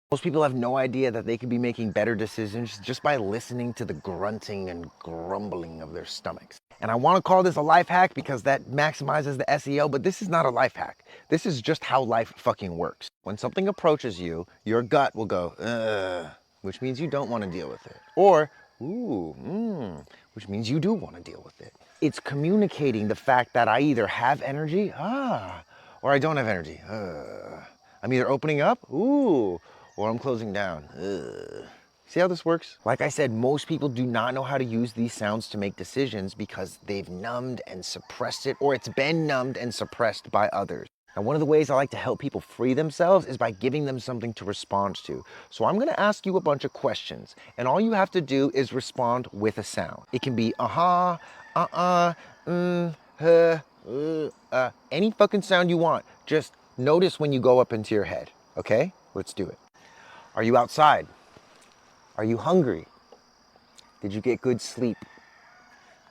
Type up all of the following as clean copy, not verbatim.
Most people have no idea that they could be making better decisions just by listening to the grunting and grumbling of their stomachs. And I want to call this a life hack because that maximizes the SEO, but this is not a life hack. This is just how life fucking works. When something approaches you, your gut will go, ugh, which means you don't want to deal with it. Or, ooh, which means you do want to deal with it. It's communicating the fact that I either have energy, or I don't have energy. I'm either opening up, ooh, or I'm closing down. Ugh. See how this works? Like I said, most people do not know how to use these sounds to make decisions because they've numbed and suppressed it, or it's been numbed and suppressed by others. Now, one of the ways I like to help people free themselves is by giving them something to respond to. So I'm gonna ask you a bunch of questions, and all you have to do is respond with a sound. It can be uh-huh, any fucking sound you want. Just notice when you go up into your head, okay? Let's do it. Are you outside? Are you hungry? Did you get good sleep?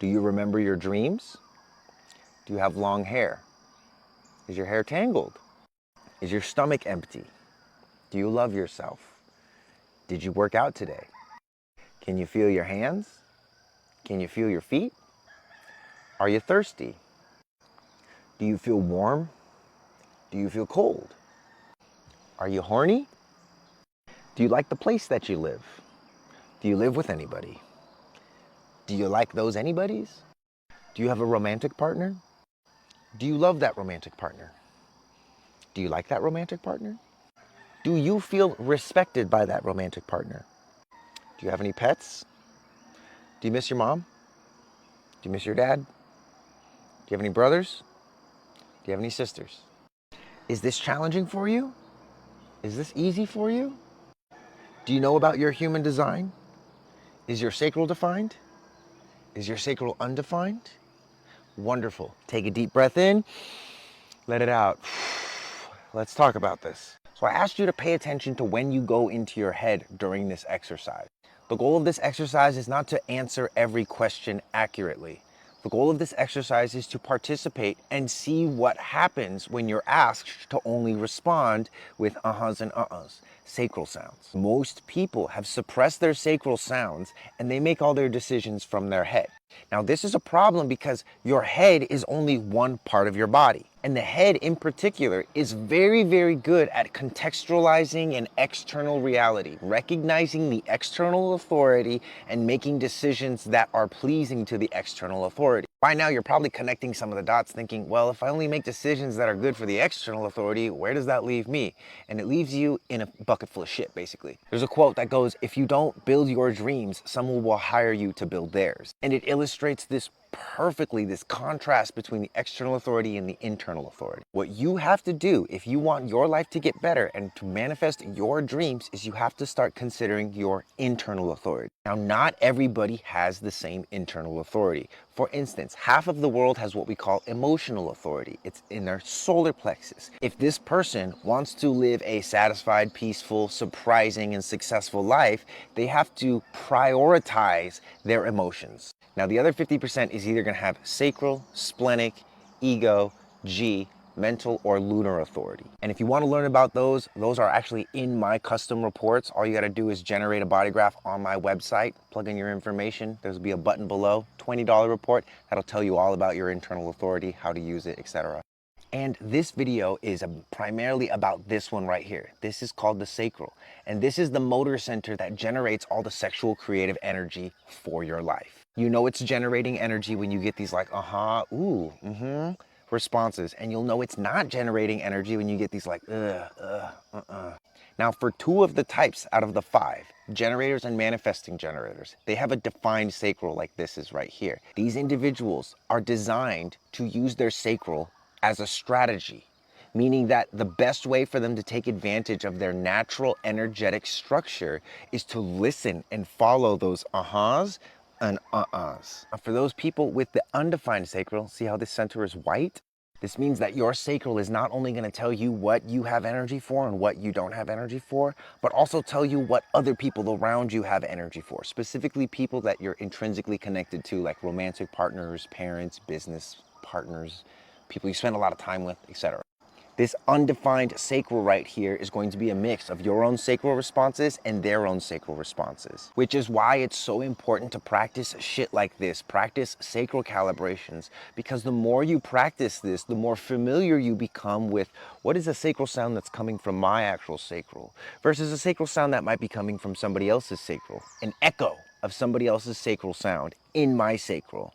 Do you remember your dreams? Do you have long hair? Is your hair tangled? Is your stomach empty? Do you love yourself? Did you work out today? Can you feel your hands? Can you feel your feet? Are you thirsty? Do you feel warm? Do you feel cold? Are you horny? Do you like the place that you live? Do you live with anybody? Do you like those anybody's? Do you have a romantic partner? Do you love that romantic partner? Do you like that romantic partner? Do you feel respected by that romantic partner? Do you have any pets? Do you miss your mom? Do you miss your dad? Do you have any brothers? Do you have any sisters? Is this challenging for you? Is this easy for you? Do you know about your human design? Is your sacral defined? Is your sacral undefined? Wonderful. Take a deep breath in, let it out. Let's talk about this. So I asked you to pay attention to when you go into your head during this exercise. The goal of this exercise is not to answer every question accurately. The goal of this exercise is to participate and see what happens when you're asked to only respond with uh-huhs and uh-uhs, sacral sounds. Most people have suppressed their sacral sounds and they make all their decisions from their head. Now, this is a problem because your head is only one part of your body. And the head in particular is very, very good at contextualizing an external reality, recognizing the external authority and making decisions that are pleasing to the external authority. By now, you're probably connecting some of the dots thinking, well, if I only make decisions that are good for the external authority, where does that leave me? And it leaves you in a bucket full of shit, basically. There's a quote that goes, if you don't build your dreams, someone will hire you to build theirs. And it illustrates this perfectly, this contrast between the external authority and the internal authority. What you have to do if you want your life to get better and to manifest your dreams is you have to start considering your internal authority. Now, not everybody has the same internal authority. For instance, half of the world has what we call emotional authority. It's in their solar plexus. If this person wants to live a satisfied, peaceful, surprising, and successful life, they have to prioritize their emotions. Now, the other 50% is either going to have sacral, splenic, ego, G, mental, or lunar authority. And if you want to learn about those are actually in my custom reports. All you got to do is generate a body graph on my website, plug in your information. There'll be a button below, $20 report. That'll tell you all about your internal authority, how to use it, etc. And this video is primarily about this one right here. This is called the sacral. And this is the motor center that generates all the sexual creative energy for your life. You know it's generating energy when you get these like, ooh, responses. And you'll know it's not generating energy when you get these like, Now, for two of the types out of the 5, generators and manifesting generators, they have a defined sacral like this is right here. These individuals are designed to use their sacral as a strategy, meaning that the best way for them to take advantage of their natural energetic structure is to listen and follow those ahas and uh-uhs. For those people with the undefined sacral, see how this center is white? This means that your sacral is not only going to tell you what you have energy for and what you don't have energy for, but also tell you what other people around you have energy for, specifically people that you're intrinsically connected to, like romantic partners, parents, business partners, people you spend a lot of time with, etc. This undefined sacral right here is going to be a mix of your own sacral responses and their own sacral responses, which is why it's so important to practice shit like this. Practice sacral calibrations, because the more you practice this, the more familiar you become with what is a sacral sound that's coming from my actual sacral versus a sacral sound that might be coming from somebody else's sacral, an echo of somebody else's sacral sound in my sacral,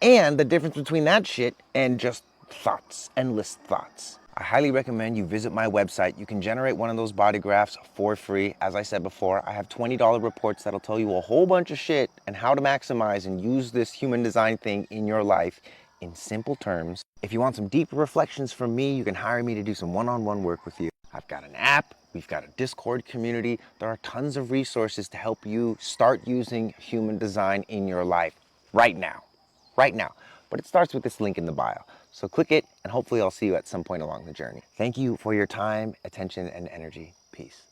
and the difference between that shit and just thoughts, endless thoughts. I highly recommend you visit my website. You can generate one of those body graphs for free. As I said before, I have $20 reports that'll tell you a whole bunch of shit and how to maximize and use this human design thing in your life in simple terms. If you want some deeper reflections from me, you can hire me to do some one-on-one work with you. I've got an app, we've got a Discord community. There are tons of resources to help you start using human design in your life right now. Right now. But it starts with this link in the bio. So click it, and hopefully I'll see you at some point along the journey. Thank you for your time, attention, and energy. Peace.